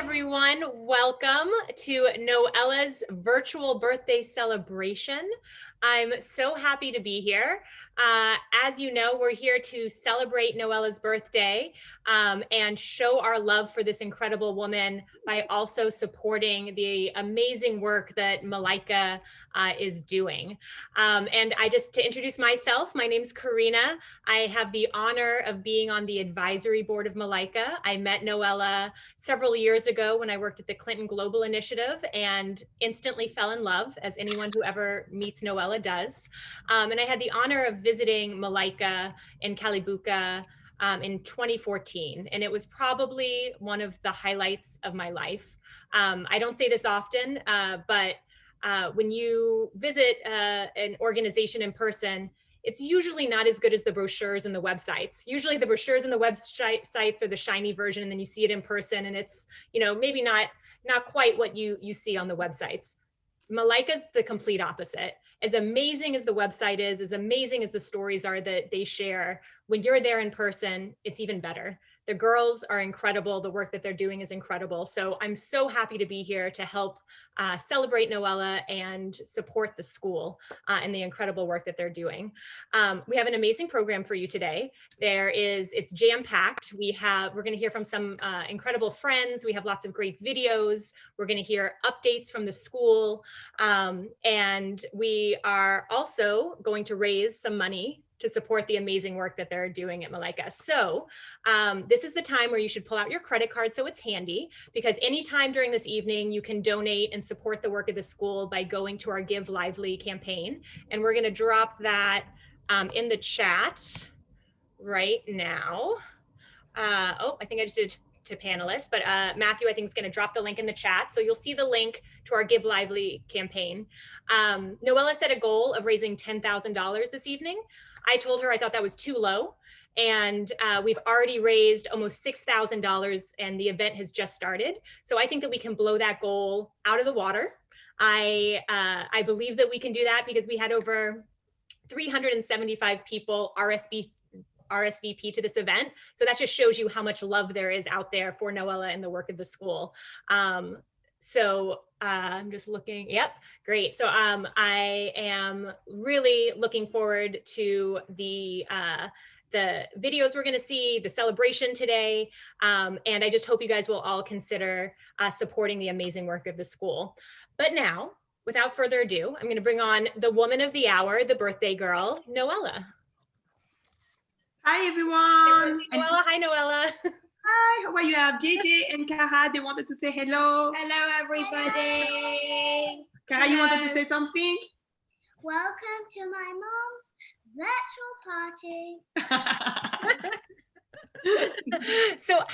everyone. Welcome to Noella's virtual birthday celebration. I'm so happy to be here. As you know, we're here to celebrate Noella's birthday and show our love for this incredible woman by also supporting the amazing work that Malaika is doing. And to introduce myself, my name's Karina. I have the honor of being on the advisory board of Malaika. I met Noella several years ago when I worked at the Clinton Global Initiative and instantly fell in love, as anyone who ever meets Noella does. And I had the honor of visiting Malaika in Kalibuka in 2014. And it was probably one of the highlights of my life. I don't say this often, but when you visit an organization in person, it's usually not as good as the brochures and the websites. Usually the brochures and the websites are the shiny version, and then you see it in person and it's, maybe not quite what you see on the websites. Malaika's the complete opposite. As amazing as the website is, as amazing as the stories are that they share, when you're there in person, it's even better. The girls are incredible. The work that they're doing is incredible. So I'm so happy to be here to help celebrate Noella and support the school and the incredible work that they're doing. We have an amazing program for you today. It's jam-packed. We're going to hear from some incredible friends. We have lots of great videos. We're going to hear updates from the school. And we are also going to raise some money to support the amazing work that they're doing at Malaika. So this is the time where you should pull out your credit card so it's handy, because anytime during this evening you can donate and support the work of the school by going to our Give Lively campaign. And we're gonna drop that in the chat right now. I think I just did to panelists, but Matthew, I think, is going to drop the link in the chat. So you'll see the link to our Give Lively campaign. Noella set a goal of raising $10,000 this evening. I told her I thought that was too low. And we've already raised almost $6,000 and the event has just started. So I think that we can blow that goal out of the water. I believe that we can do that because we had over 375 people RSVP to this event. So that just shows you how much love there is out there for Noella and the work of the school. I'm just looking, yep, great. So I am really looking forward to the videos we're gonna see, the celebration today. And I just hope you guys will all consider supporting the amazing work of the school. But now, without further ado, I'm gonna bring on the woman of the hour, the birthday girl, Noella. Hi, everyone. Hi, Noella. Hi, how are you? I have JJ and Kara. They wanted to say hello. Hello, everybody. Kara, you wanted to say something? Welcome to my mom's virtual party. So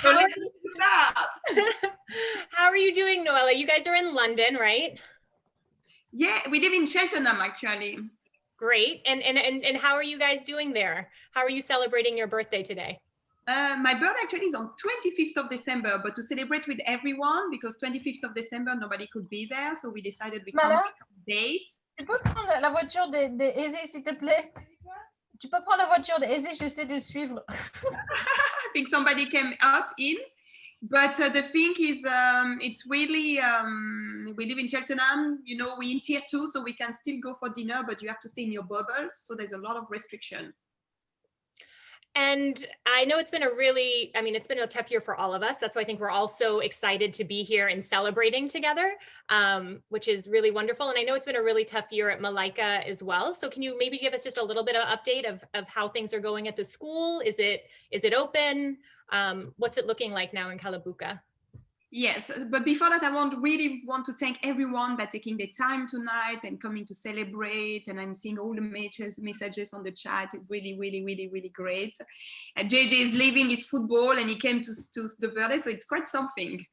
how are you doing, Noella? You guys are in London, right? Yeah, we live in Cheltenham, actually. Great. And how are you guys doing there? How are you celebrating your birthday today? My birthday actually is on 25th of December, but to celebrate with everyone, because 25th of December, nobody could be there. So we decided we can't make a date. Tu peux prendre la voiture de Aizé, s'il te plaît? Tu peux prendre la voiture de Aizé, j'essaie de suivre. I think somebody came up in. But the thing is, it's really, we live in Cheltenham, we're in tier 2, so we can still go for dinner, but you have to stay in your bubbles. So there's a lot of restriction. And I know it's been it's been a tough year for all of us. That's why I think we're all so excited to be here and celebrating together, which is really wonderful. And I know it's been a really tough year at Malaika as well. So can you maybe give us just a little bit of update of how things are going at the school? Is it open? What's it looking like now in Kalibuka? Yes, but before that, I really want to thank everyone that's taking the time tonight and coming to celebrate. And I'm seeing all the messages on the chat. It's really, really, really, really great. And JJ is leaving his football and he came to the birthday, so it's quite something.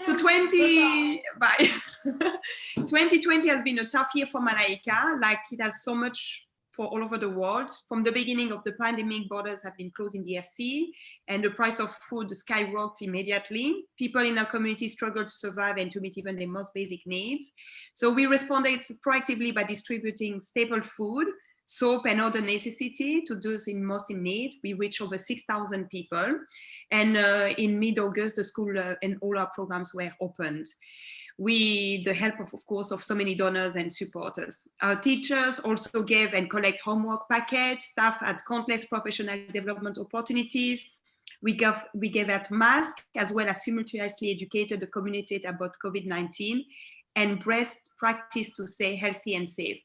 So 2020 has been a tough year for Malaika. Like, it has so much for all over the world. From the beginning of the pandemic, borders have been closed in the DRC, and the price of food skyrocketed immediately. People in our community struggle to survive and to meet even their most basic needs. So we responded proactively by distributing staple food, soap and other necessity to those most in need. We reached over 6,000 people. And in mid-August, the school and all our programs were opened. With the help of course, of so many donors and supporters. Our teachers also gave and collect homework packets. Staff had countless professional development opportunities. We gave out masks, as well as simultaneously educated the community about COVID-19 and best practice to stay healthy and safe.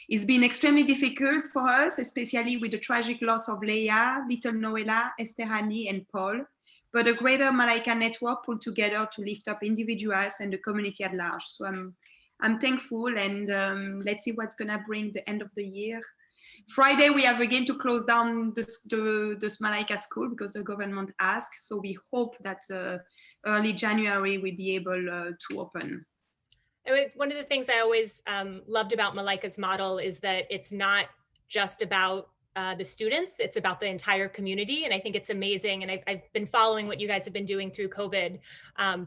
It's been extremely difficult for us, especially with the tragic loss of Leia, little Noella, Esterani, and Paul. But a greater Malaika network pulled together to lift up individuals and the community at large. So I'm thankful, and let's see what's gonna bring the end of the year. Friday, we have again to close down the Malaika school because the government asked. So we hope that early January we'll be able to open. It's one of the things I always loved about Malaika's model is that it's not just about the students, it's about the entire community. And I think it's amazing. And I've been following what you guys have been doing through COVID,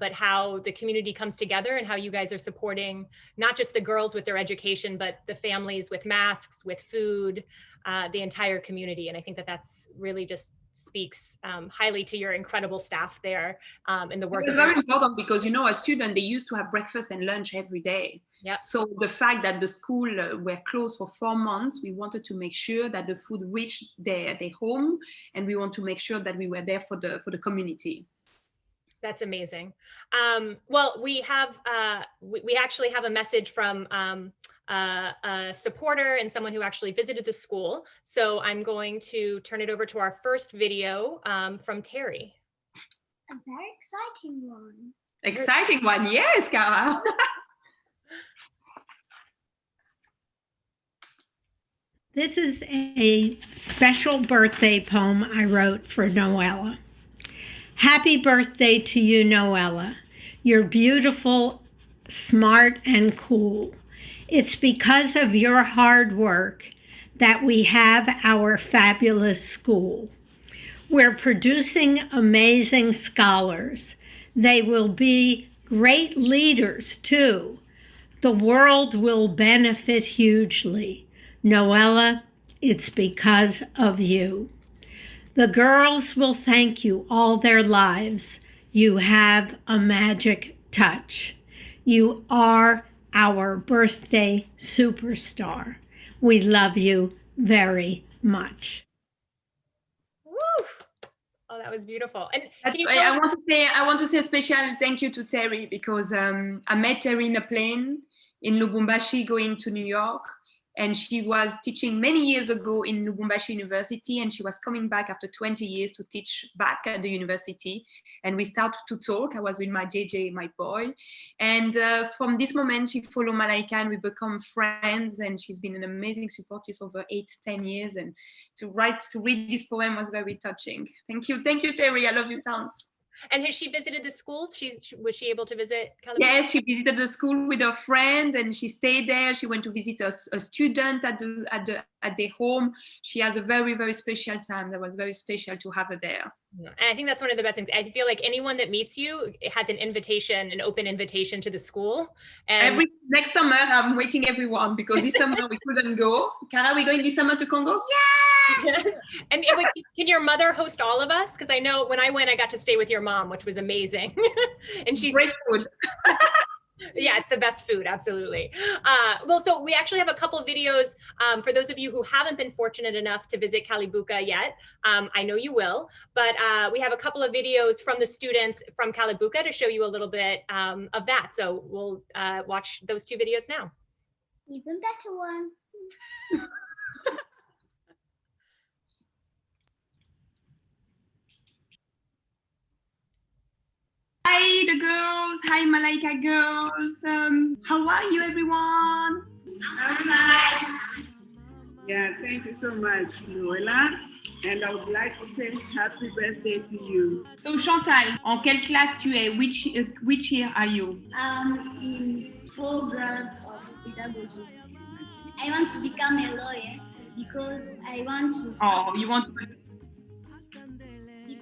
but how the community comes together and how you guys are supporting not just the girls with their education, but the families with masks, with food, the entire community. And I think that that's really just speaks highly to your incredible staff there and the work. It's very important because, you know, a student, they used to have breakfast and lunch every day. Yep. So the fact that the school were closed for 4 months, we wanted to make sure that the food reached their home, and we want to make sure that we were there for the community. That's amazing. Well, we have we actually have a message from a supporter and someone who actually visited the school. So I'm going to turn it over to our first video from Terry. A very exciting one. Exciting one, yes, Cara. This is a special birthday poem I wrote for Noella. Happy birthday to you, Noella. You're beautiful, smart, and cool. It's because of your hard work that we have our fabulous school. We're producing amazing scholars. They will be great leaders, too. The world will benefit hugely. Noella, it's because of you. The girls will thank you all their lives. You have a magic touch. You are our birthday superstar. We love you very much. Woo! Oh, that was beautiful. And I want to say a special thank you to Terry because I met Terry in a plane in Lubumbashi going to New York. And she was teaching many years ago in Lubumbashi University, and she was coming back after 20 years to teach back at the university. And we started to talk. I was with my JJ, my boy. And from this moment, she followed Malaika and we become friends. And she's been an amazing supporter over 8-10 years. And to read this poem was very touching. Thank you, Terry. I love you tons. And has she visited the schools? Was she able to visit California? Yes, she visited the school with her friend and she stayed there. She went to visit a student at their home. She has a very, very special time. That was very special to have her there. And I think that's one of the best things. I feel like anyone that meets you has an open invitation to the school. And next summer, I'm waiting everyone because this summer we couldn't go. Cara, we going this summer to Congo? Yes! And can your mother host all of us? Because I know when I went, I got to stay with your mom, which was amazing. And she's great food. Yeah, it's the best food, absolutely. Well, so we actually have a couple of videos for those of you who haven't been fortunate enough to visit Kalibuka yet. I know you will, but we have a couple of videos from the students from Kalibuka to show you a little bit of that. So we'll watch those two videos now. Even better one. Hi, the girls. Hi, Malaika girls. How are you, everyone? Hi. Yeah, thank you so much, Noella. And I would like to say happy birthday to you. So, Chantal, en quelle classe tu es? Which year are you? In 4 grades of pedagogy. I want to become a lawyer because I want to. Oh, you want to?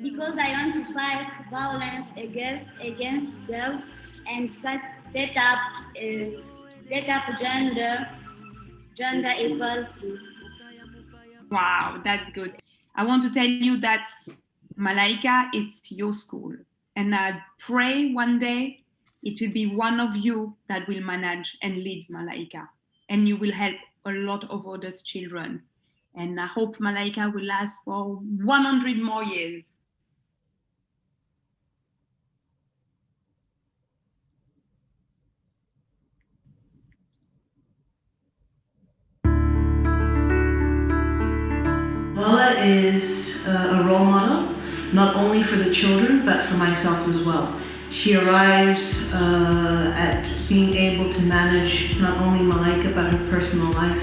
Because I want to fight violence against girls and set up gender equality. Wow, that's good. I want to tell you that Malaika, it's your school. And I pray one day it will be one of you that will manage and lead Malaika. And you will help a lot of other children. And I hope Malaika will last for 100 more years. Noella is a role model, not only for the children, but for myself as well. She arrives at being able to manage not only Malaika, but her personal life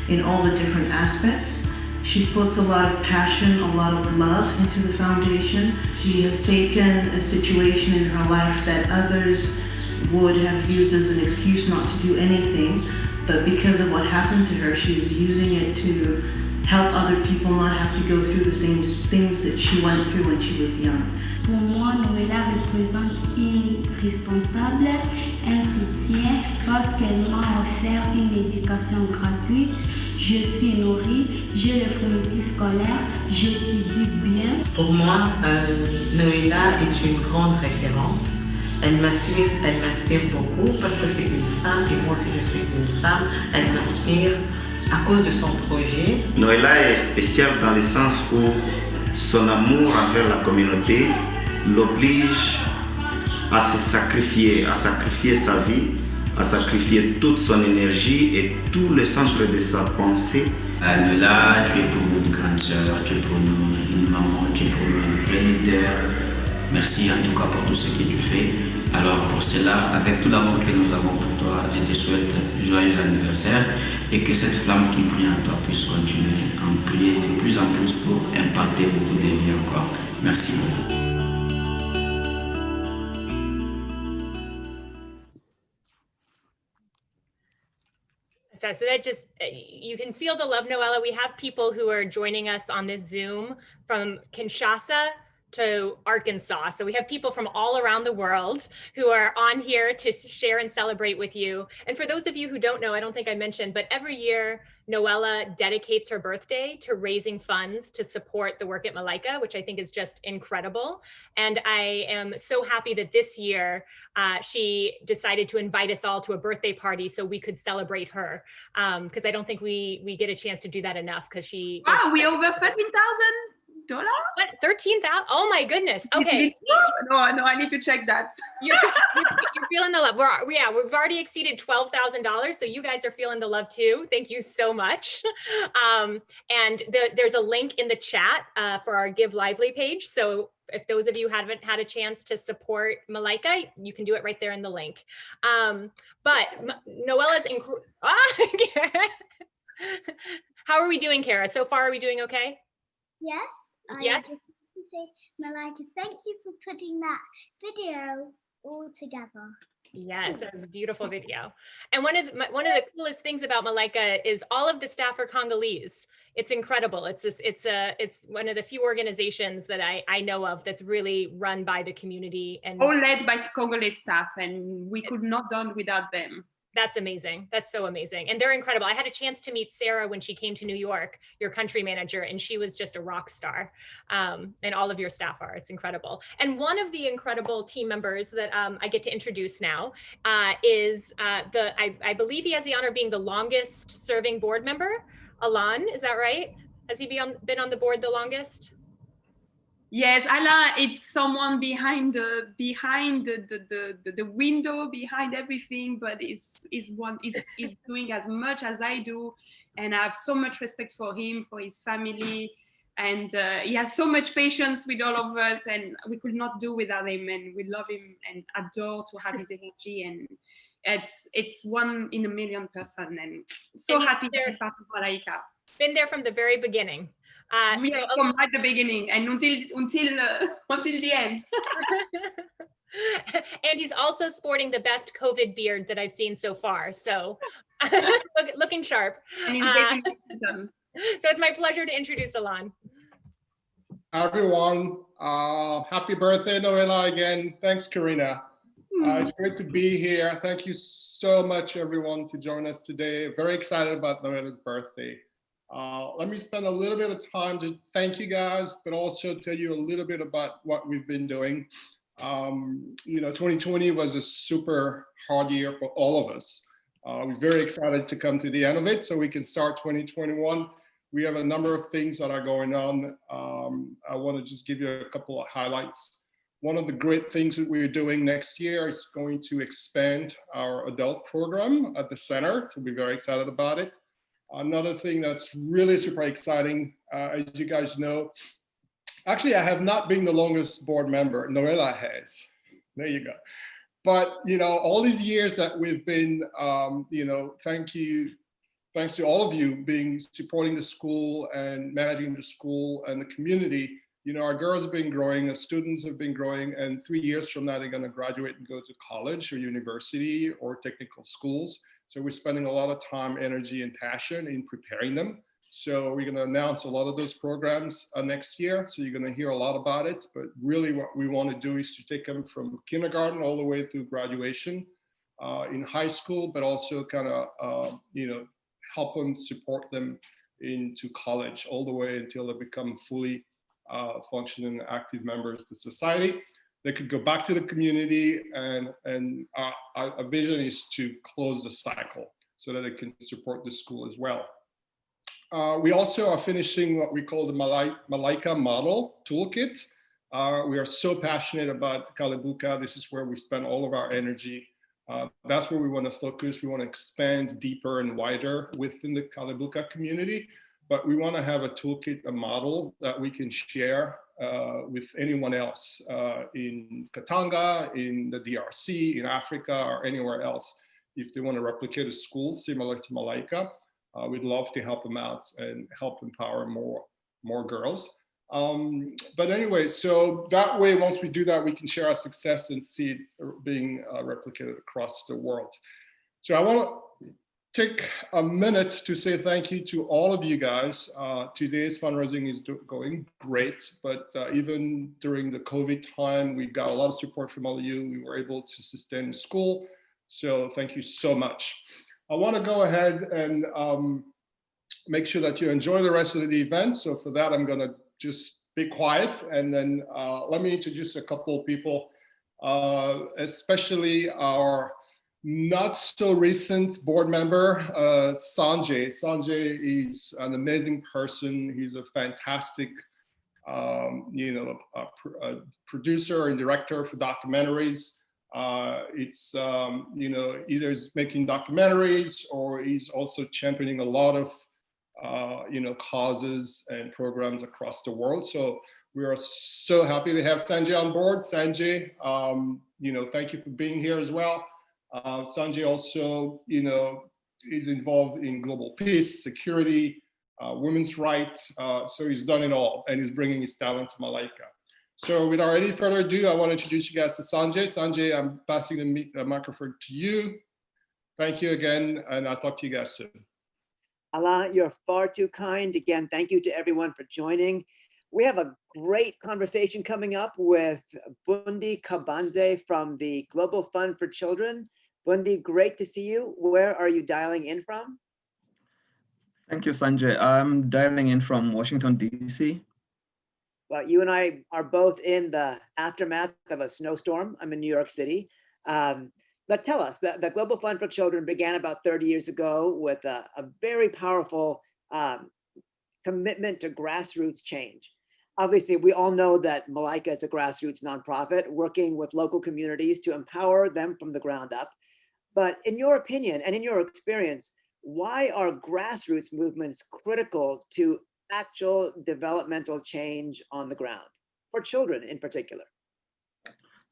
in all the different aspects. She puts a lot of passion, a lot of love into the foundation. She has taken a situation in her life that others would have used as an excuse not to do anything, but because of what happened to her, she's using it to help other people not have to go through the same things that she went through when she was young. Pour moi, Noella représente une responsable, un soutien parce qu'elle m'a offert une éducation gratuite. Je suis nourrie, j'ai le fourniture scolaire, j'étudie bien. Pour moi, Noella est une grande référence. Elle m'inspire beaucoup parce que c'est une femme et moi aussi je suis une femme. Elle m'inspire à cause de son projet. Noella est spéciale dans le sens où son amour envers la communauté l'oblige à se sacrifier, à sacrifier sa vie, à sacrifier toute son énergie et tout le centre de sa pensée. Noella, tu es pour nous une grande sœur, tu es pour nous une maman, tu es pour nous une vraie leader. Merci en tout cas pour tout ce que tu fais. Alors pour cela, avec tout l'amour que nous avons pour toi, je te souhaite joyeux anniversaire et que cette flamme qui brille en toi puisse continuer à en briller de plus en plus pour impacter beaucoup de vies encore. Merci beaucoup. So that just, you can feel the love, Noella. We have people who are joining us on this Zoom from Kinshasa to Arkansas. So we have people from all around the world who are on here to share and celebrate with you. And for those of you who don't know, I don't think I mentioned, but every year Noella dedicates her birthday to raising funds to support the work at Malaika, which I think is just incredible. And I am so happy that this year she decided to invite us all to a birthday party so we could celebrate her. Because I don't think we get a chance to do that enough because she— Wow, we over $13,000? What, 13,000? Oh my goodness. Okay. No, I need to check that. You're feeling the love. We've already exceeded $12,000. So you guys are feeling the love too. Thank you so much. And there's a link in the chat for our Give Lively page. So if those of you haven't had a chance to support Malaika, you can do it right there in the link. But Noella's How are we doing, Kara? So far, are we doing okay? Yes. Yes. I just want to say, Malaika, thank you for putting that video all together. Yes, that was a beautiful video. And one of the coolest things about Malaika is all of the staff are Congolese. It's incredible. It's one of the few organizations that I know of that's really run by the community and all led by Congolese staff, and we could not done without them. That's amazing. That's so amazing. And they're incredible. I had a chance to meet Sarah when she came to New York, your country manager, and she was just a rock star. And all of your staff are. It's incredible. And one of the incredible team members that I get to introduce now is I believe he has the honor of being the longest serving board member, Alain. Is that right? Has he been on the board the longest? Yes, Alain, it's someone behind the window, behind everything, but is doing as much as I do, and I have so much respect for him, for his family, and he has so much patience with all of us, and we could not do without him, and we love him and adore to have his energy, and it's one in a million person, and so happy to be part of Malaika. Been there from the very beginning. From right the beginning and until the end. And he's also sporting the best COVID beard that I've seen so far. So looking sharp. So it's my pleasure to introduce Alain. Everyone, happy birthday, Noella, again. Thanks, Karina. It's great to be here. Thank you so much, everyone, to join us today. Very excited about Noella's birthday. Let me spend a little bit of time to thank you guys, but also tell you a little bit about what we've been doing. 2020 was a super hard year for all of us. We're very excited to come to the end of it so we can start 2021. We have a number of things that are going on. I want to just give you a couple of highlights. One of the great things that we're doing next year is going to expand our adult program at the center. So we're very excited about it. Another thing that's really super exciting, as you guys know, actually I have not been the longest board member. Noella has. There you go. But all these years that we've been, thanks to all of you supporting the school and managing the school and the community. Our girls have been growing, our students have been growing, and 3 years from now they're going to graduate and go to college or university or technical schools. So we're spending a lot of time, energy, and passion in preparing them. So we're going to announce a lot of those programs next year. So you're going to hear a lot about it. But really what we want to do is to take them from kindergarten all the way through graduation in high school, but also kind of, help them, support them into college all the way until they become fully functioning active members of the society. They could go back to the community, and our vision is to close the cycle so that they can support the school as well. We also are finishing what we call the Malaika Model Toolkit. We are so passionate about Kalibuka. This is where we spend all of our energy. That's where we want to focus. We want to expand deeper and wider within the Kalibuka community, but we want to have a toolkit, a model that we can share with anyone else in Katanga, in the DRC, in Africa, or anywhere else. If they want to replicate a school similar to Malaika, we'd love to help them out and help empower more girls. But anyway, so that way, once we do that, we can share our success and see it being replicated across the world. So I want to take a minute to say thank you to all of you guys. Today's fundraising is going great, but even during the COVID time, we got a lot of support from all of you. We were able to sustain the school. So thank you so much. I want to go ahead and make sure that you enjoy the rest of the event. So for that, I'm going to just be quiet, and then let me introduce a couple of people, especially our not so recent board member, Sanjay. Sanjay is an amazing person. He's a fantastic, producer and director for documentaries. Either he's making documentaries or he's also championing a lot of causes and programs across the world. So we are so happy to have Sanjay on board. Sanjay, thank you for being here as well. Sanjay also, is involved in global peace, security, women's rights. So he's done it all, and he's bringing his talent to Malaika. So without any further ado, I want to introduce you guys to Sanjay. Sanjay, I'm passing the microphone to you. Thank you again, and I'll talk to you guys soon. Alain, you're far too kind. Again, thank you to everyone for joining. We have a great conversation coming up with Bundi Kabanze from the Global Fund for Children. Bundi, great to see you. Where are you dialing in from? Thank you, Sanjay. I'm dialing in from Washington, D.C. Well, you and I are both in the aftermath of a snowstorm. I'm in New York City. But tell us, the Global Fund for Children began about 30 years ago with a very powerful commitment to grassroots change. Obviously, we all know that Malaika is a grassroots nonprofit working with local communities to empower them from the ground up. But in your opinion and in your experience, why are grassroots movements critical to actual developmental change on the ground, for children in particular?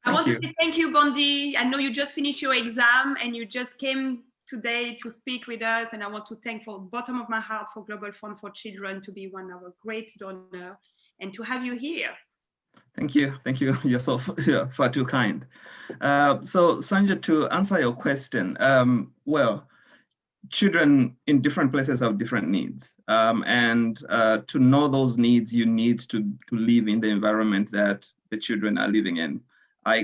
I want to say thank you, Bundi. I know you just finished your exam and you just came today to speak with us. And I want to thank from the bottom of my heart for Global Fund for Children to be one of our great donors and to have you here. Thank you. Thank you. You're so far too kind. So Sanjay, to answer your question, well, children in different places have different needs. And to know those needs, you need to live in the environment that the children are living in.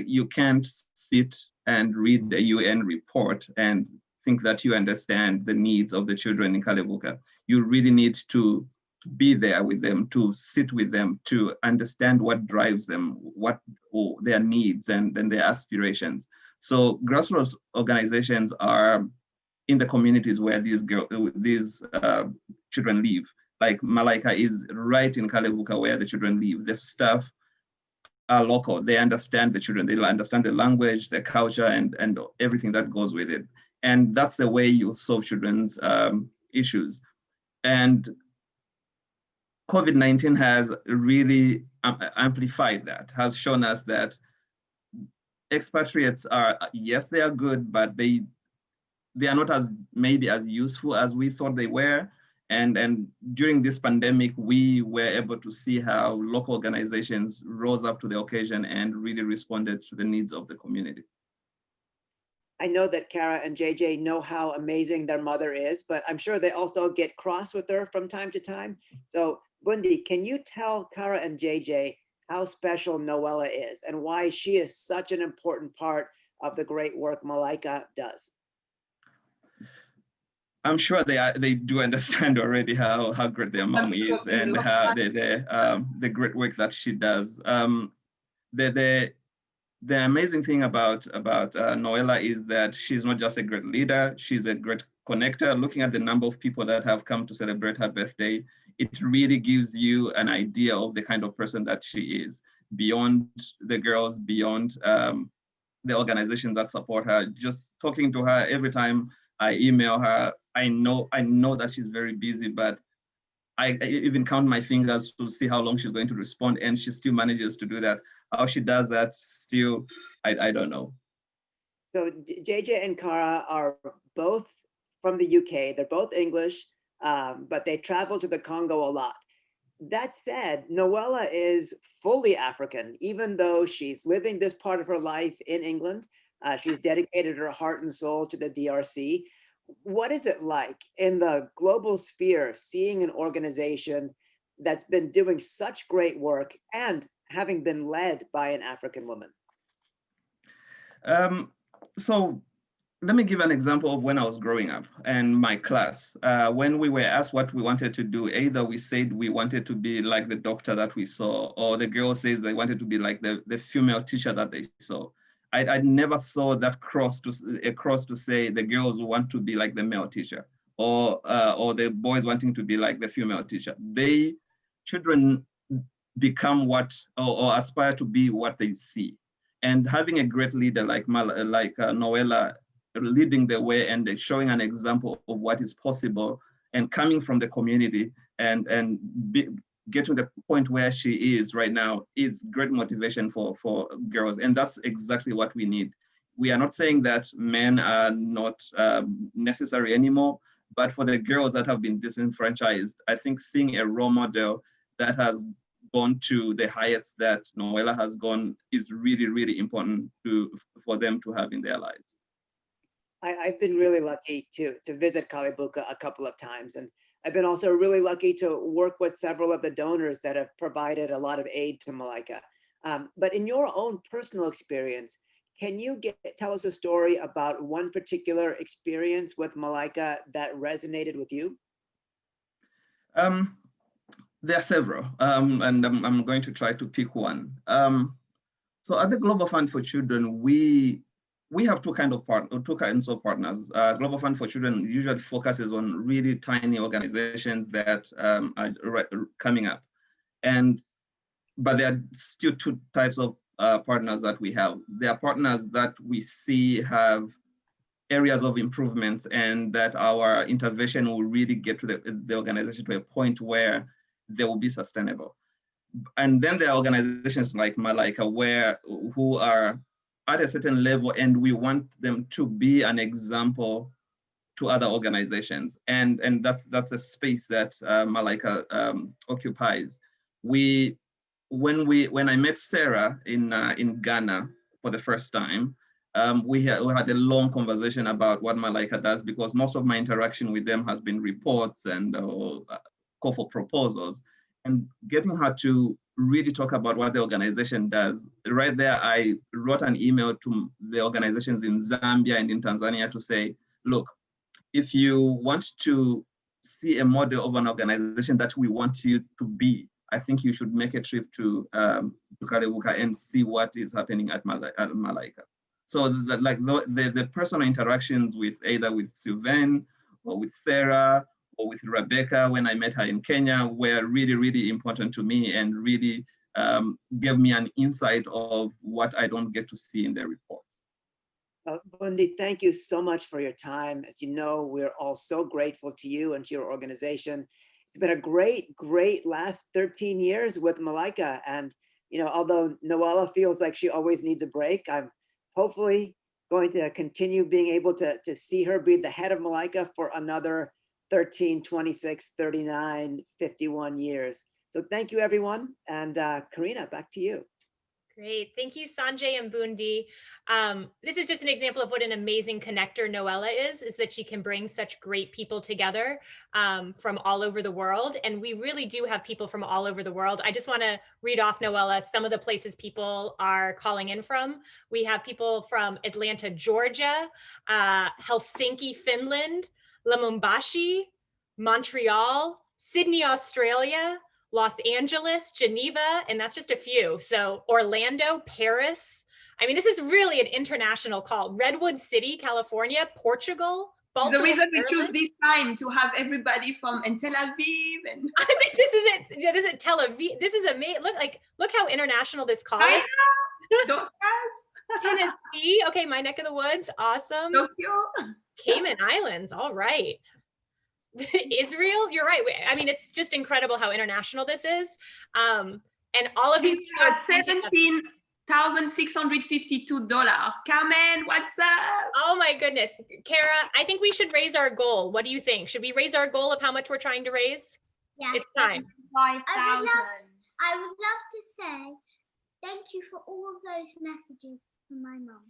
You can't sit and read the UN report and think that you understand the needs of the children in Kalebuka. You really need to be there with them, to sit with them, to understand what drives them, what their needs and their aspirations. So grassroots organizations are in the communities where these children live. Like Malaika is right in Kalebuka where the children live. The staff are local. They understand the children. They understand the language, the culture, and everything that goes with it. And that's the way you solve children's issues. And COVID-19 has really amplified that, has shown us that expatriates are, yes, they are good, but they are not maybe as useful as we thought they were. And during this pandemic, we were able to see how local organizations rose up to the occasion and really responded to the needs of the community. I know that Kara and JJ know how amazing their mother is, but I'm sure they also get cross with her from time to time. So Bundi, can you tell Kara and JJ how special Noella is and why she is such an important part of the great work Malaika does? I'm sure they do understand already how great their mom is and how the great work that she does. The amazing thing about Noella is that she's not just a great leader, she's a great connector. Looking at the number of people that have come to celebrate her birthday, it really gives you an idea of the kind of person that she is, beyond the girls, beyond the organizations that support her. Just talking to her every time I email her, I know that she's very busy, but I even count my fingers to see how long she's going to respond, and she still manages to do that. How she does that still, I don't know. So JJ and Kara are both from the UK. They're both English, but they travel to the Congo a lot. That said, Noella is fully African, even though she's living this part of her life in England. She's dedicated her heart and soul to the DRC. What is it like in the global sphere, seeing an organization that's been doing such great work and having been led by an African woman? So let me give an example of when I was growing up and my class. When we were asked what we wanted to do, either we said we wanted to be like the doctor that we saw, or the girl says they wanted to be like the female teacher that they saw. I never saw that cross to say the girls want to be like the male teacher, or the boys wanting to be like the female teacher. Children become what, or aspire to be what they see. And having a great leader like Noella leading the way and showing an example of what is possible, and coming from the community and getting to the point where she is right now is great motivation for girls. And that's exactly what we need. We are not saying that men are not necessary anymore, but for the girls that have been disenfranchised, I think seeing a role model that has gone to the heights that Noella has gone is really, really important for them to have in their lives. I've been really lucky to visit Kalebuka a couple of times, and I've been also really lucky to work with several of the donors that have provided a lot of aid to Malaika. But in your own personal experience, can you tell us a story about one particular experience with Malaika that resonated with you? There are several, and I'm going to try to pick one. So at the Global Fund for Children, we have two kinds of partners. Global Fund for Children usually focuses on really tiny organizations that are coming up, but there are still two types of partners that we have. There are partners that we see have areas of improvements, and that our intervention will really get to the organization to a point where they will be sustainable. And then there are organizations like Malaika who are at a certain level, and we want them to be an example to other organizations. And that's a space that Malaika occupies. When I met Sarah in Ghana for the first time, we had a long conversation about what Malaika does, because most of my interaction with them has been reports and call for proposals, and getting her to really talk about what the organization does. Right there, I wrote an email to the organizations in Zambia and in Tanzania to say, look, if you want to see a model of an organization that we want you to be, I think you should make a trip to Kalebuka and see what is happening at Malaika. So the personal interactions with either with Sylvain or with Sarah or with Rebecca when I met her in Kenya were really, really important to me and really gave me an insight of what I don't get to see in the reports. Bundi, thank you so much for your time. As you know, we're all so grateful to you and to your organization. It's been a great, great last 13 years with Malaika. And, you know, although Noella feels like she always needs a break, I'm hopefully going to continue being able to see her be the head of Malaika for another 13, 26, 39, 51 years. So thank you, everyone. And Karina, back to you. Great. Thank you, Sanjay and Bundi. This is just an example of what an amazing connector Noella is that she can bring such great people together from all over the world. And we really do have people from all over the world. I just want to read off, Noella, some of the places people are calling in from. We have people from Atlanta, Georgia, Helsinki, Finland, Lumumbashi, Montreal, Sydney, Australia, Los Angeles, Geneva, and that's just a few. So Orlando, Paris. I mean, this is really an international call. Redwood City, California, Portugal, Baltimore, the reason we Maryland. choose this time to have everybody from Tel Aviv and I think this isn't. Yeah, this isn't Tel Aviv. This is amazing. Look how international this call is. Tennessee. Okay, my neck of the woods. Awesome. Tokyo. Cayman Islands. All right. Israel, you're right. I mean, it's just incredible how international this is. And all of these $17,652. Carmen, what's up? Oh my goodness. Kara, I think we should raise our goal. What do you think? Should we raise our goal of how much we're trying to raise? Yeah. It's time. 5,000. I would love to say thank you for all of those messages from my mom.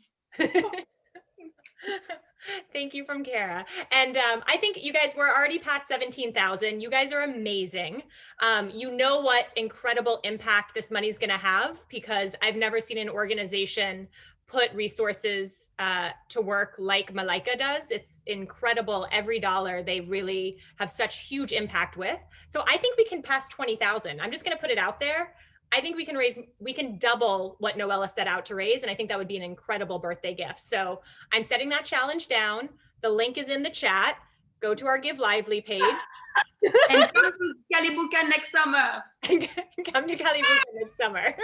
Thank you from Kara. And I think you guys, we're already past 17,000. You guys are amazing. You know what incredible impact this money is going to have, because I've never seen an organization put resources to work like Malaika does. It's incredible. Every dollar they really have such huge impact with. So I think we can pass 20,000. I'm just going to put it out there. I think we can double what Noella set out to raise. And I think that would be an incredible birthday gift. So I'm setting that challenge down. The link is in the chat. Go to our Give Lively page. And come to Kalibuka next summer. Come to Kalibuka next summer.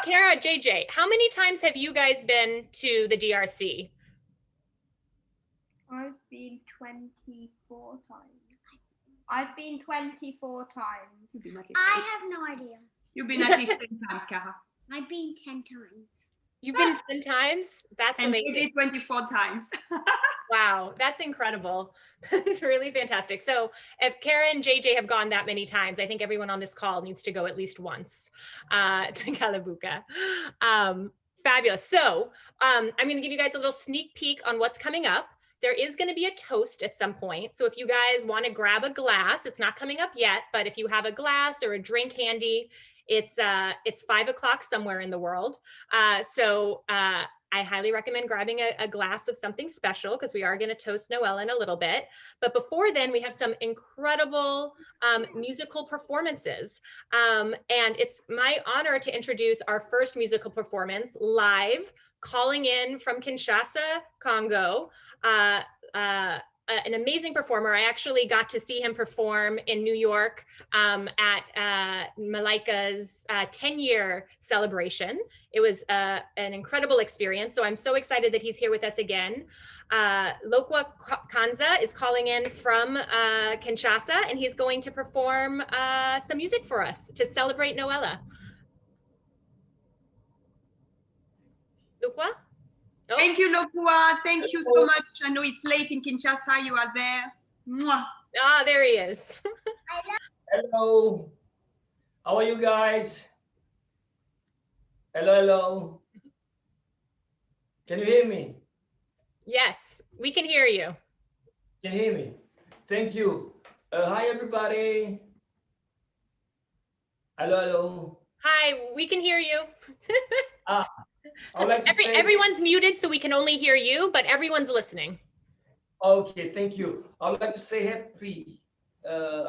Kara, JJ, how many times have you guys been to the DRC? I've been 24 times. I've been 24 times. I have no idea. You've been at least 10 times, Kara. I've been 10 times. You've been 10 times? That's amazing. And 24 times. Wow, that's incredible. That's really fantastic. So if Kara and JJ have gone that many times, I think everyone on this call needs to go at least once to Kalibuka. Fabulous. So I'm going to give you guys a little sneak peek on what's coming up. There is going to be a toast at some point. So if you guys want to grab a glass, it's not coming up yet, but if you have a glass or a drink handy, it's 5 o'clock somewhere in the world. So I highly recommend grabbing a glass of something special, because we are going to toast Noella in a little bit. But before then, we have some incredible musical performances. And it's my honor to introduce our first musical performance live, calling in from Kinshasa, Congo. An amazing performer. I actually got to see him perform in New York at Malaika's 10-year celebration. It was an incredible experience. So I'm so excited that he's here with us again. Lokwa Kanza is calling in from Kinshasa, and he's going to perform some music for us to celebrate Noella. Lokwa? Oh. Thank you, Lokua. Thank you so much. I know it's late in Kinshasa. You are there. Mwah. Ah, there he is. Hello. How are you guys? Hello, hello. Can you hear me? Yes, we can hear you. Can you hear me? Thank you. Hi, everybody. Hello, hello. Hi, we can hear you. I would like to say everyone's muted, so we can only hear you, but everyone's listening. Okay, thank you. I would like to say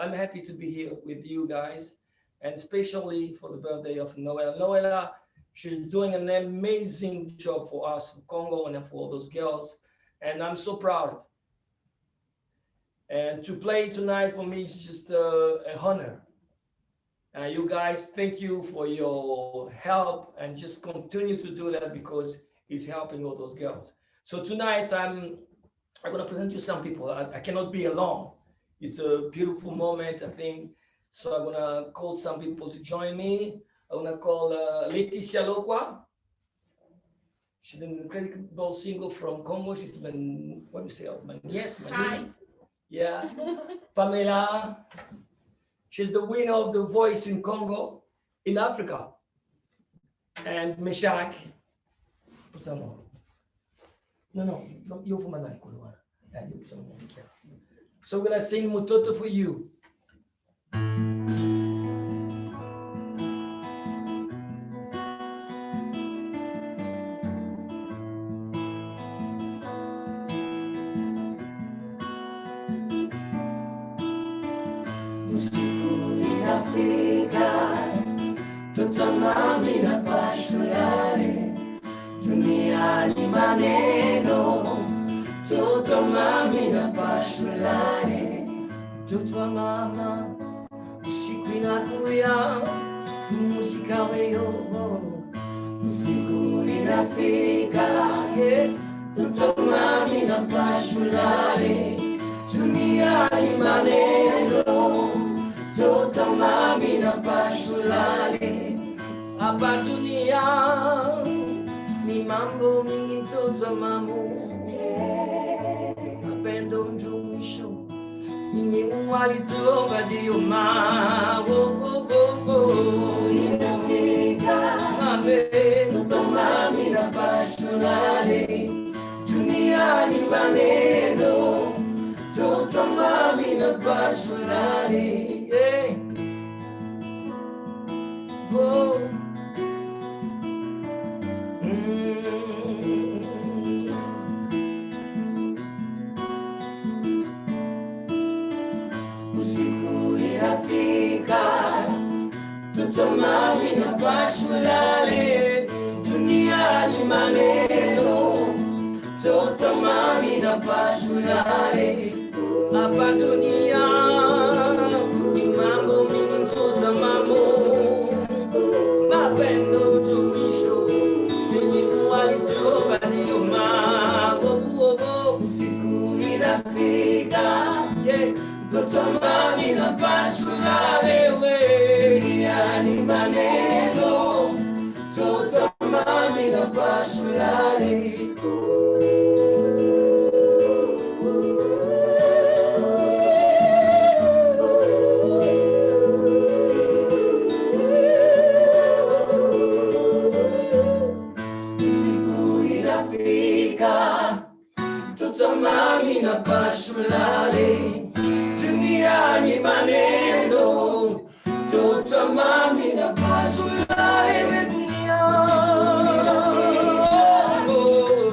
I'm happy to be here with you guys, and especially for the birthday of Noella. Noella, she's doing an amazing job for us in Congo and for all those girls, and I'm so proud. And to play tonight for me is just an honor. You guys, thank you for your help, and just continue to do that because it's helping all those girls. So tonight I'm going to present you some people. I cannot be alone. It's a beautiful moment, I think. So I'm going to call some people to join me. I'm going to call Leticia Lokwa. She's an incredible singer from Congo. She's been, what do you say? My niece, my niece. Yeah. Pamela. She's the winner of The Voice in Congo, in Africa. And Meshach. No, you're from Malay. So we're gonna sing Mutoto for you. Tutamami na pashulare duniani maneno tutamami na pashulare tutwa mama usiku inakuya muzika weyo usiku inafika tutamami na pashulare duniani maneno tutamami na pashulare hapa dunia ni mambo mingi mtoto mamu mapendo njumsho ninyi Mungu alituomba ndio inafika tutamami na pashulare duniani maneno tutamami na pashulare Oh. Usiku inafika tutamami na pashulale duniani maneno tutamami na pashulale hapa dunia ni mambo mingi mtoto mamu mapendo tumisho yenye walituomba ndio usiku inafika tutamami na pashulale duniani maneno tutamami na pashulale tutamami na pashulare duniani maneno tutamami na pashulare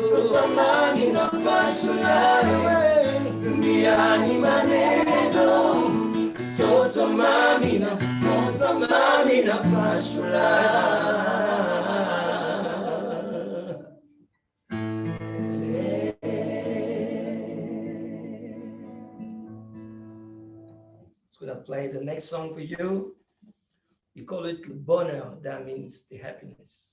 tutamami na pashulare duniani maneno tutamami na pashulare. Gonna play the next song for you. We call it bonheur. That means the happiness.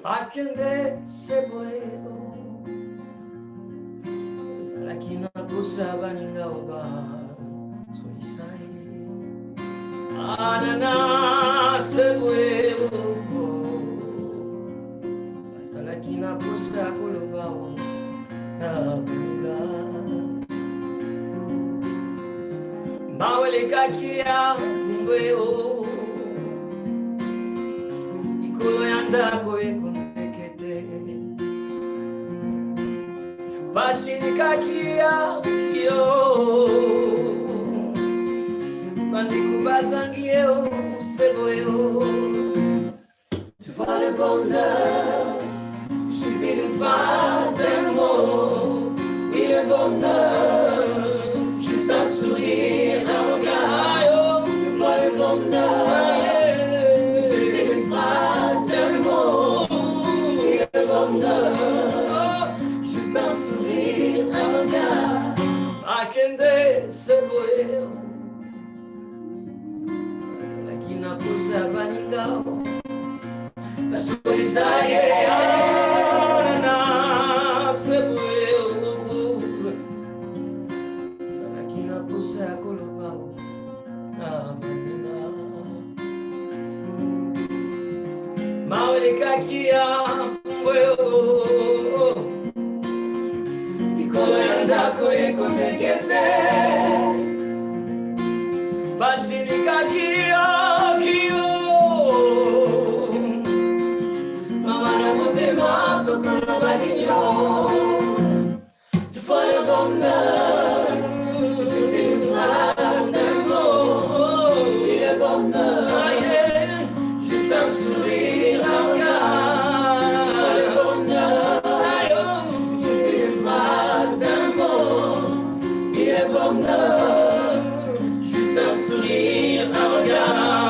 Akende seboeo Lakina pusra baninga oba Solisai Anana seboeo Mawele kakia kumbeo Ikolo yanda koe kundekete Bashini kakia yo Bandiku bazangieo seboyo Tu vois le bonheur Suffit d'une phrase, d'un mot Oui le bonheur Juste un sourire, un regard Tu vois le bonheur Il suffit d'une phrase, d'un mot Oui le bonheur Juste un sourire, un regard Akende seboyo Lakina posa baningao Basulisaye na seboyo Salakina posa kolobao na banina Mawele kakia mweyo Ikolo yanda koe kondekete Bashini kakia kiyo Mama na motema tokana balinyo Tu vois le bonheur Il suffit d'une phrase, d'un mot Oui le bonheur Juste un sourire, un regard Tu vois le bonheur Il suffit d'une phrase, d'un mot Oui le bonheur Juste un sourire, un regard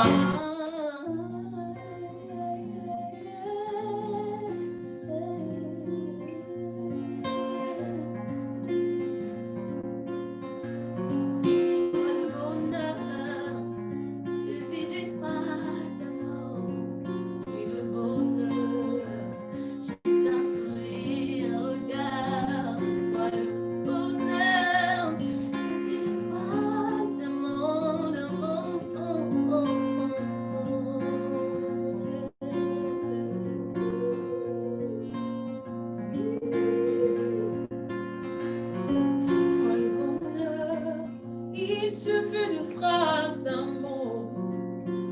Il suffit d'une phrase, d'un mot,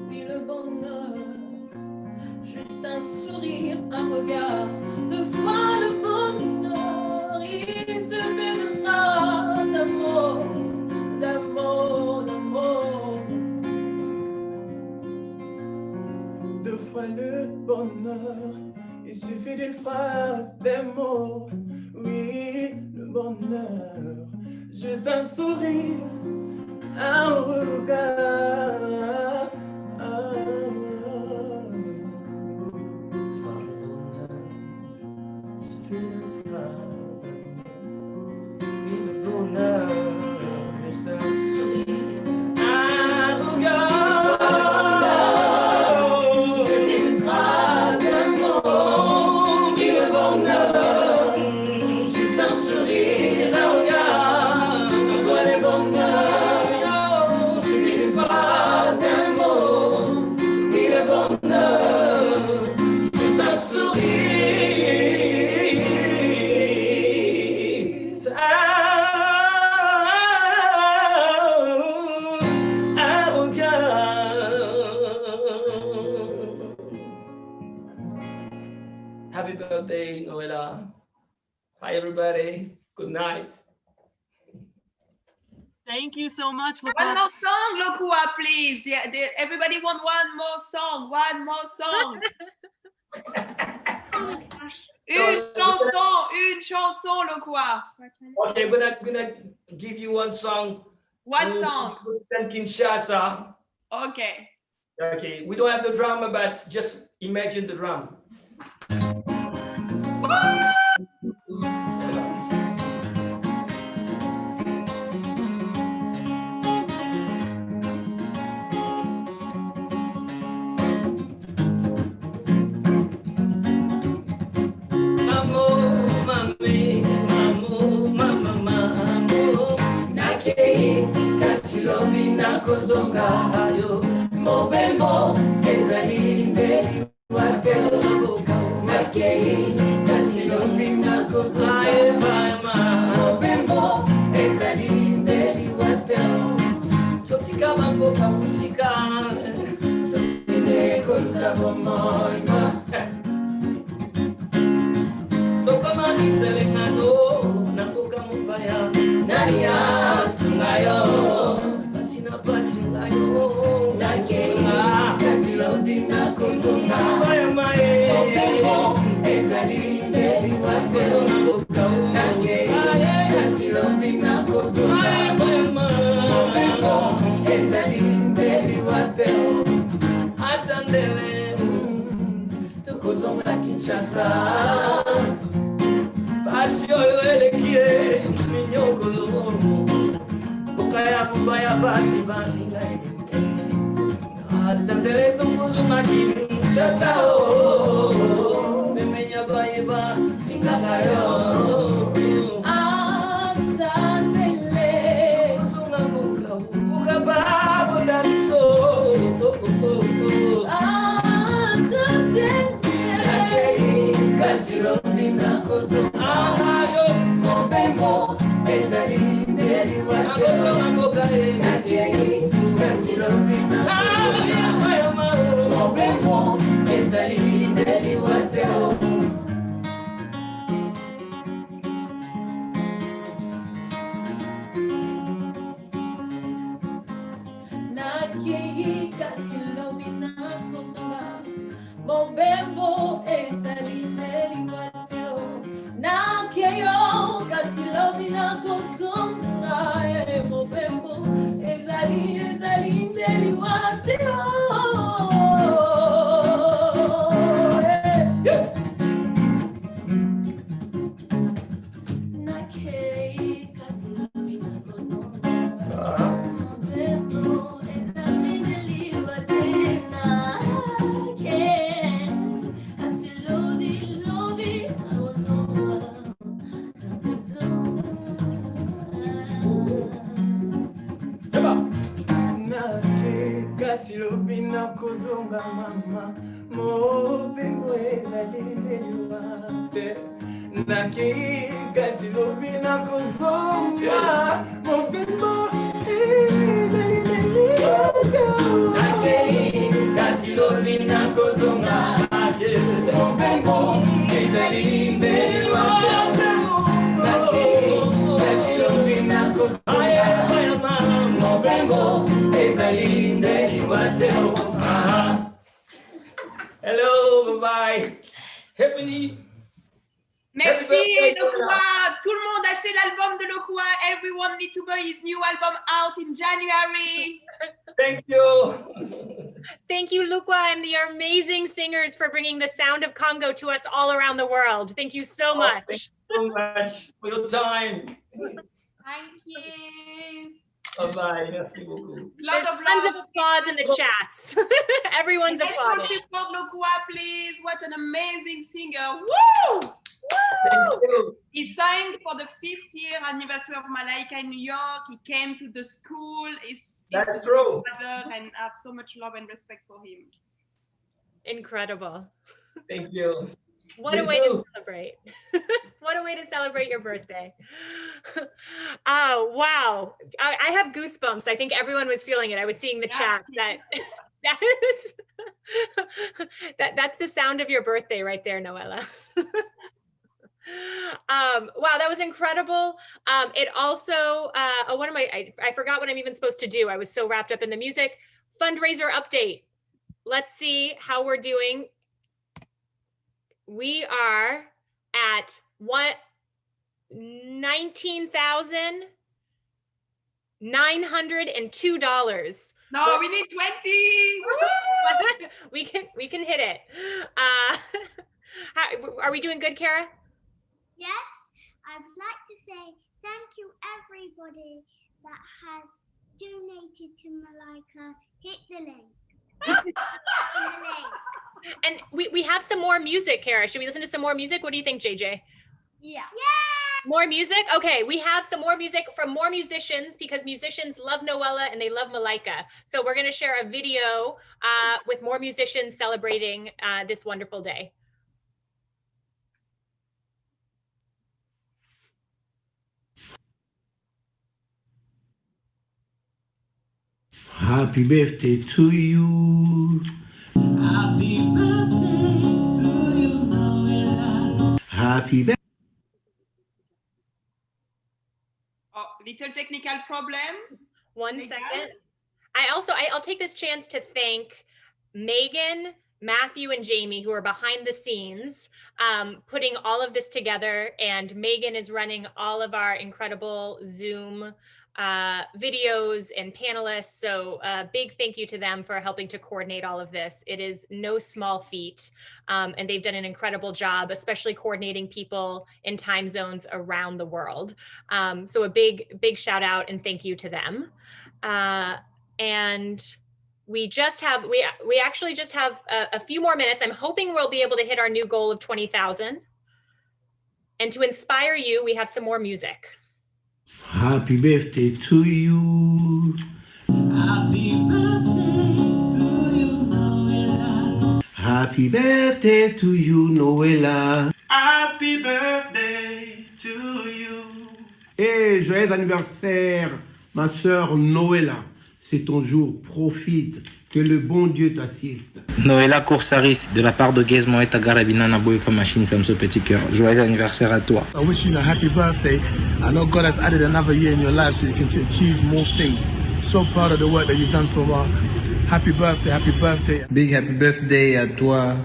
oui le bonheur, juste un sourire, un regard, de fois le bonheur. Il suffit d'une phrase, d'un mot, d'un mot, d'un mot. Deux fois le bonheur, il suffit d'une phrase, des mots, oui le bonheur, juste un sourire. Un regard, suffit d'une phrase, oui le bonheur, juste un sourire, un regard, suffit d'une phrase, d'un mot, oui le bonheur, juste un sourire, un regard, un vois le bonheur. Happy birthday, Noella. Hi, everybody. Good night. Thank you so much. One more song, Lokua, please. Everybody want one more song. One more song. Une chanson, Lokua. Okay, I'm gonna give you one song. One song. Kinshasa. Okay. Okay, we don't have the drama, but just imagine the drum. Kozonga yo mobemo ezali ndeli wate nakei kasilobina kozonga mobemo ezali ndeli wate moima Toka manitele ngano Nakuka mupaya Nania sungayo Pasina pasingayo Nake Kasilobi na kozonga Maya mae Opemo Ezali Neli wate Nake Kasilobi na kozonga Opemo Ezali Neli wate Atandele Tukozonga Kinshasa Pasio elekie Minyokolo Bukaya kubaya basi baningai Atandele tukozonga Kinshasa Memenya bayeba Ingakayo Atandele Tukozonga buka babo damiso Kasilobina kozo ayo mobembo ezali ndeli wate Kasilobina ayo mobembo ezali ndeli wate Nakei kasilobina kozo Mobembo ezali meli wateo na keyo kasilobi na kosonga mobembo ezali meli wateo na keyo kasilobi na kosonga mobembo ezali meli wateo Kasilobina kozonga mama mobembo ezali ndeli wate Naki kasilobina kozonga mobembo ezali ndeli wate Naki kasilobina kozonga mobembo ezali ndeli wate Naki kasilobina kozonga mobembo ezali ndeli wate Hello, bye-bye. Happy Merci, Lokua. Tout le monde acheté l'album de Lokua. Everyone needs to buy his new album out in January. Thank you. Thank you, Lukwa, and the amazing singers for bringing the sound of Congo to us all around the world. Thank you so much. Thank you so much for your time. Thank you. Bye-bye. Merci beaucoup. There's tons of applause in the chats. Everyone's applauding. Support Lokua, please. What an amazing singer. Woo! Thank you. He sang for the 5th year anniversary of Malaika in New York. He came to the school. That's true. And I have so much love and respect for him. Incredible. Thank you. What a way to celebrate. What a way to celebrate your birthday. Oh, wow. I have goosebumps. I think everyone was feeling it. I was seeing the chat that's the sound of your birthday right there, Noella. Wow, that was incredible. It also, I forgot what I'm even supposed to do. I was so wrapped up in the music. Fundraiser update. Let's see how we're doing. We are at $19,902. No, we need 20. we can hit it. Are we doing good, Kara? Yes, I would like to say thank you everybody that has donated to Malaika. Hit the link. And we have some more music, Kara. Should we listen to some more music? What do you think, JJ? Yeah. More music? Okay, we have some more music from more musicians because musicians love Noella and they love Malaika. So we're gonna share a video with more musicians celebrating this wonderful day. Happy birthday to you. Happy birthday to you, Noella. Happy birthday. Oh, little technical problem. One second. I'll take this chance to thank Megan, Matthew, and Jamie, who are behind the scenes, putting all of this together. And Megan is running all of our incredible Zoom videos and panelists. So a big thank you to them for helping to coordinate all of this. It is no small feat. And they've done an incredible job, especially coordinating people in time zones around the world. So a big shout out and thank you to them. And we actually just have a few more minutes. I'm hoping we'll be able to hit our new goal of 20,000. And to inspire you, we have some more music. Happy birthday to you. Happy birthday to you, Noella. Happy birthday to you, Noella. Happy birthday to you. Et joyeux anniversaire, ma sœur Noella. C'est ton jour, profite, que le bon Dieu t'assiste. Noella Coursaris, de la part de Gaz Mawete Garabina Naboyka Machine Samso Petit Cœur. Joyeux anniversaire à toi. I wish you a happy birthday. I know God has added another year in your life so you can achieve more things. So proud of the work that you've done so far. Happy birthday, happy birthday. Big happy birthday à toi,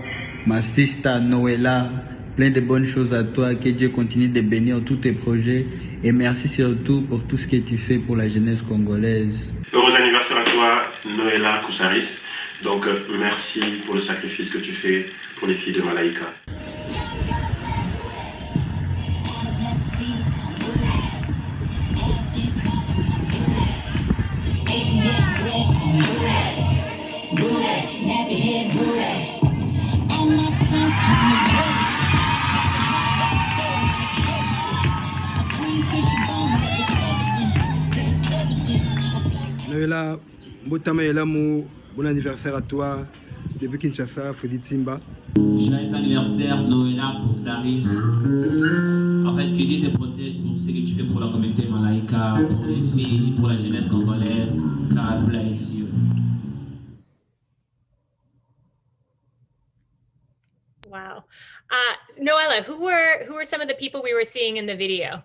ma sister Noella. Plein de bonnes choses à toi. Que Dieu continue de bénir tous tes projets. Et merci surtout pour tout ce que tu fais pour la jeunesse congolaise. Heureux anniversaire à toi, Noella Coursaris. Donc, merci pour le sacrifice que tu fais pour les filles de Malaika. Noella, bon anniversaire à toi, depuis Kinshasa, Freddy Tsimba. Joyeux anniversaire, Noella Coursaris. En fait, que Dieu te protège pour ce que tu fais pour la communauté Malaika, pour les filles, pour la jeunesse congolaise. God bless you. Wow. Noella, who were some of the people we were seeing in the video?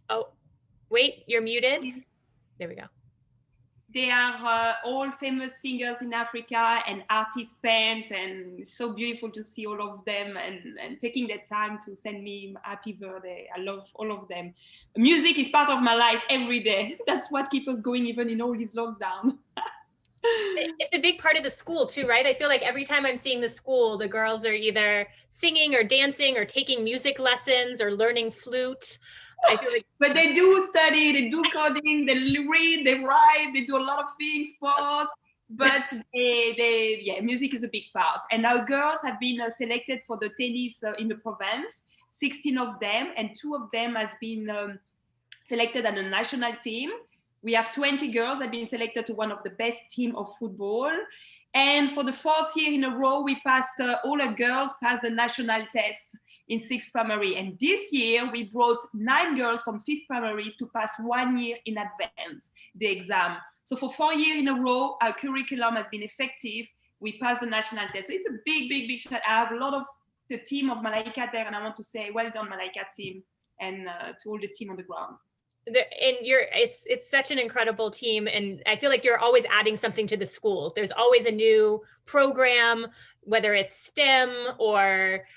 Oh, wait, you're muted. There we go. They are all famous singers in Africa and artist bands, and it's so beautiful to see all of them and taking the time to send me happy birthday. I love all of them. Music is part of my life every day. That's what keeps us going even in all this lockdown. It's a big part of the school too, right? I feel like every time I'm seeing the school, the girls are either singing or dancing or taking music lessons or learning flute. I feel like, but they do study, they do coding, they read, they write, they do a lot of things, sports, but music is a big part. And our girls have been selected for the tennis in the province, 16 of them, and 2 of them has been selected on a national team. We have 20 girls that have been selected to one of the best team of football. And for the 4th year in a row, we passed, all our girls passed the national test in 6th primary. And this year, we brought 9 girls from 5th primary to pass 1 year in advance the exam. So for 4 years in a row, our curriculum has been effective. We passed the national test. So it's a big shot. I have a lot of the team of Malaika there, and I want to say, well done, Malaika team, and to all the team on the ground. It's such an incredible team, and I feel like you're always adding something to the school. There's always a new program, whether it's STEM or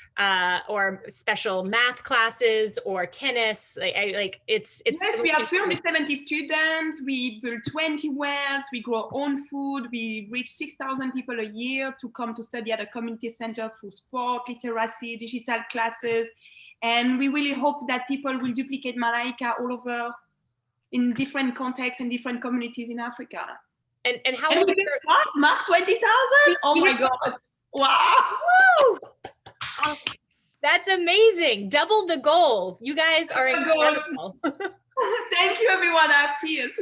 special math classes or tennis. It's yes, we have 370 students. We build 20 wells. We grow our own food. We reach 6,000 people a year to come to study at a community center through sport, literacy, digital classes. And we really hope that people will duplicate Malaika all over in different contexts and different communities in Africa. And how and we mark 20,000? Oh my God. Wow. That's amazing. Doubled the goal. You guys are incredible. Thank you, everyone. I have tears.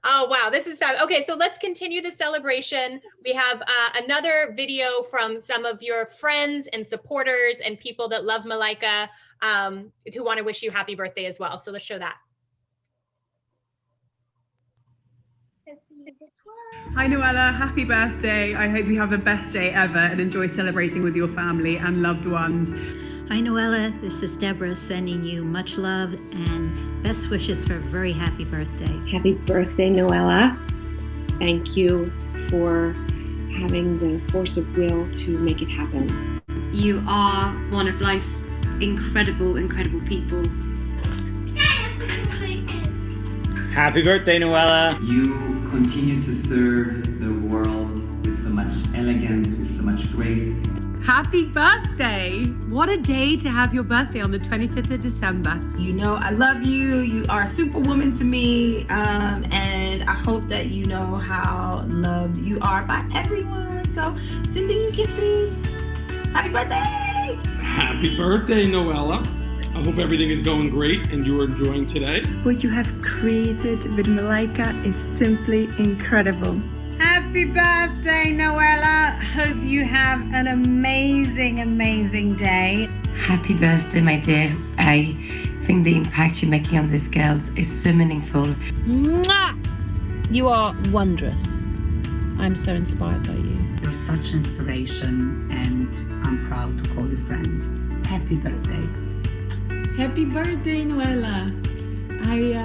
Oh, wow. This is fab. Okay, so let's continue the celebration. We have another video from some of your friends and supporters and people that love Malaika who want to wish you happy birthday as well. So let's show that. Hi Noella, happy birthday. I hope you have the best day ever and enjoy celebrating with your family and loved ones. Hi Noella, this is Deborah sending you much love and best wishes for a very happy birthday. Happy birthday, Noella. Thank you for having the force of will to make it happen. You are one of life's incredible people. Happy birthday, Noella. You continue to serve the world with so much elegance, with so much grace. Happy birthday! What a day to have your birthday on the 25th of December. You know, I love you. You are a superwoman to me. And I hope that you know how loved you are by everyone. So sending you kisses. Happy birthday! Happy birthday, Noella. I hope everything is going great and you are enjoying today. What you have created with Malaika is simply incredible. Happy birthday, Noella. Hope you have an amazing day. Happy birthday, my dear. I think the impact you're making on these girls is so meaningful. Mwah! You are wondrous. I'm so inspired by you. You're such inspiration and I'm proud to call you friend. Happy birthday. Happy birthday, Noella. I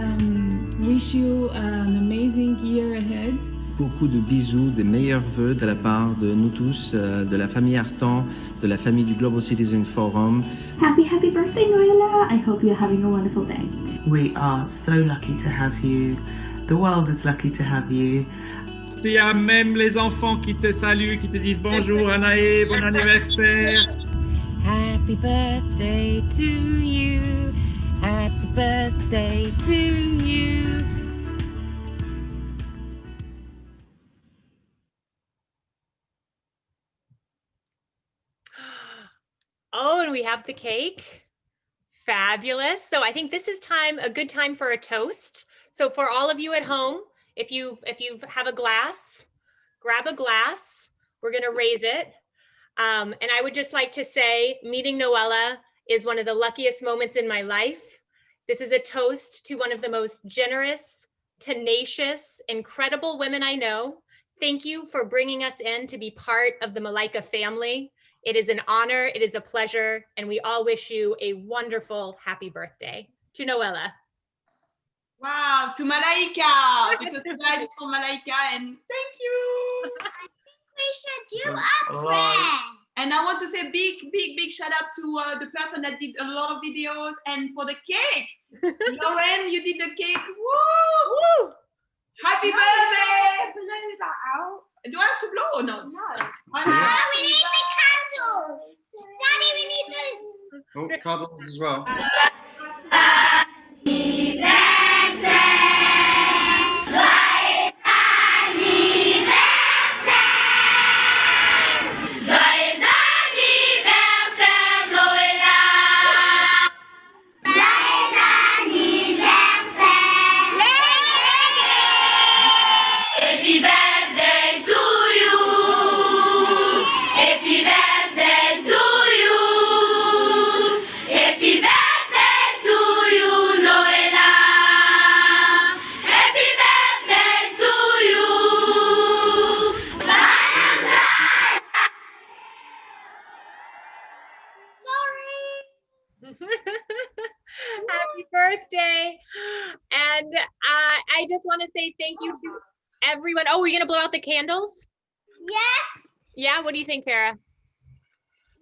wish you an amazing year ahead. Beaucoup de bisous, des meilleurs vœux de la part de nous tous, de la famille Artan, de la famille du Global Citizen Forum. Happy birthday, Noella. I hope you're having a wonderful day. We are so lucky to have you. The world is lucky to have you. Il y a même les enfants qui te saluent, qui te disent bonjour Anaé, bon anniversaire. Happy birthday to you. Happy birthday to you. Oh, and we have the cake. Fabulous. So I think this is a good time for a toast. So for all of you at home, if you have a glass, grab a glass. We're going to raise it. And I would just like to say, meeting Noella is one of the luckiest moments in my life. This is a toast to one of the most generous, tenacious, incredible women I know. Thank you for bringing us in to be part of the Malaika family. It is an honor, it is a pleasure, and we all wish you a wonderful happy birthday. To Noella. Wow, to Malaika, because tonight is for Malaika, and thank you. I think we should do a prayer. And I want to say big shout out to the person that did a lot of videos and for the cake. Lauren, you did the cake. Woo! Woo! Happy birthday! Blow that out. Do I have to blow or not? No. We need the candles. Daddy, we need those. Oh, candles as well. Happy birthday. And I just want to say thank you to everyone. Oh, we're going to blow out the candles? Yes. Yeah, what do you think, Farah?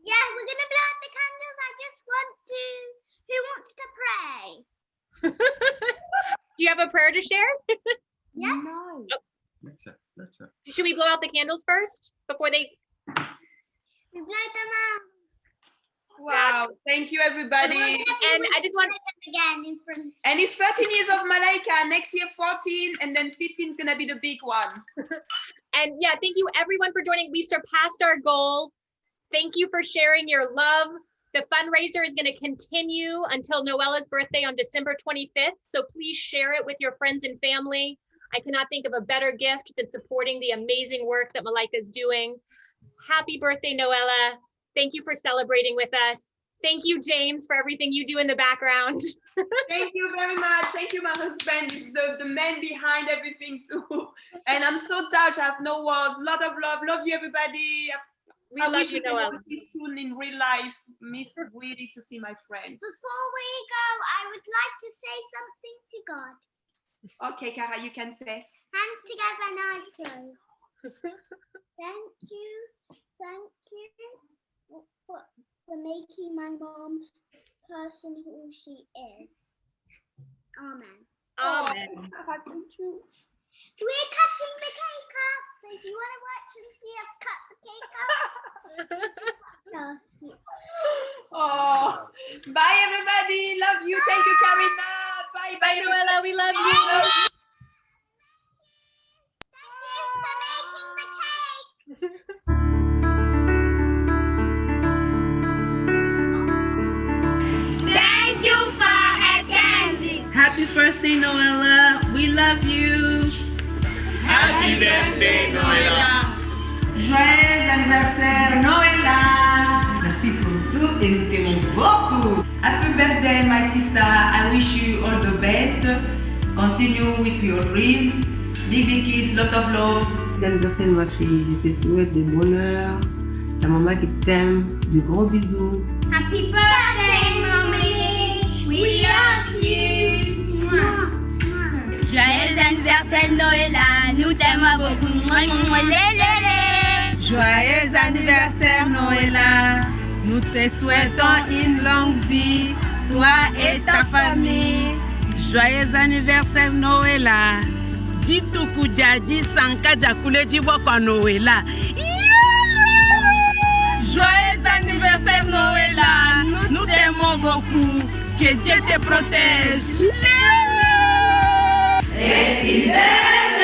Yeah, we're going to blow out the candles. I just want to, who wants to pray? Do you have a prayer to share? Yes. No. Oh. That's it. Should we blow out the candles first before they? We blow them out. Wow, thank you everybody. And I just want again in front. And it's 13 years of Malaika, next year 14, and then 15 is gonna be the big one. And yeah, thank you everyone for joining. We surpassed our goal. Thank you for sharing your love. The fundraiser is going to continue until Noella's birthday on December 25th. So please share it with your friends and family. I cannot think of a better gift than supporting the amazing work that Malaika is doing. Happy birthday, Noella. Thank you for celebrating with us. Thank you, James, for everything you do in the background. Thank you very much. Thank you, my husband. This is the man behind everything too. And I'm so touched. I have no words. Lot of love. Love you, everybody. I wish we can see you soon in real life. Miss really to see my friends. Before we go, I would like to say something to God. Okay, Kara, you can say. Hands together and eyes closed. Thank you for making my mom the person who she is. Amen. Amen. We're cutting the cake up. So if you want to watch and see us cut the cake up. Oh, bye everybody. Love you. Thank you, Karina. Bye, bye, Noella. We love you. Thank you for attending. Happy birthday, Noella. We love you. Happy birthday, Noella. Joyeux anniversaire, Noella. Merci pour tout et nous t'aimons beaucoup. Happy birthday, my sister. I wish you all the best. Continue with your dream. Big kiss, lot of love. L'anniversaire de ma fille, je te souhaite du bonheur, la maman qui t'aime, de gros bisous. Happy birthday, mommy. We love you. Joyeux anniversaire, Noella. Nous t'aimons beaucoup. Joyeux anniversaire, Noella. Nous te souhaitons une longue vie, toi et ta famille. Joyeux anniversaire, Noella. Jituku jaji sanka jakule jiboko Noella. Joyeux anniversaire, Noella. Nous t'aimons beaucoup. Que Dieu te protège. Happy birthday.